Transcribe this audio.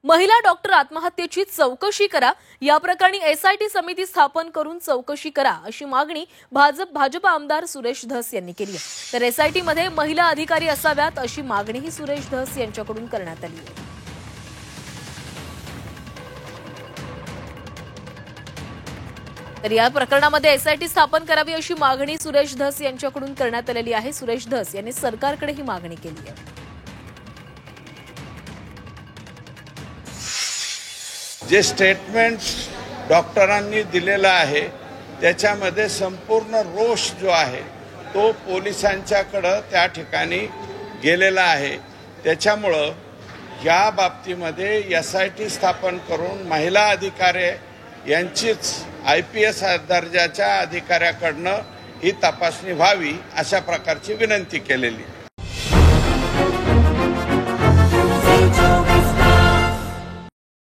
महिला डॉक्टर आत्महत्येची चौकशी करा, या प्रकरणी एसआयटी समिती स्थापन करून चौकशी करा अशी मागणी भाजप आमदार सुरेश धस यांनी केली आहे। तर एसआयटी मध्ये महिला अधिकारी असाव्यात अशी मागणीही सुरेश धस यांच्याकडून करण्यात आली आहे। तर या प्रकरणामध्ये एसआयटी स्थापन करावी अशी मागणी सुरेश धस यांच्याकडून करण्यात आलेली आहे। सुरेश धस यांनी सरकारकडे ही मागणी केली आहे। जे स्टेटमेंट डॉक्टरांनी दिलेलं आहे त्याच्यामध्ये संपूर्ण रोष जो आहे तो पोलिसांच्याकडे त्या ठिकाणी गेलेला आहे। त्याच्यामुळं या बाबतीमध्ये एसआयटी स्थापन करून महिला अधिकारी यांचीच IPS दर्जाच्या अधिकाऱ्याकडनं ही तपासणी व्हावी अशा प्रकारची विनंती केलेली।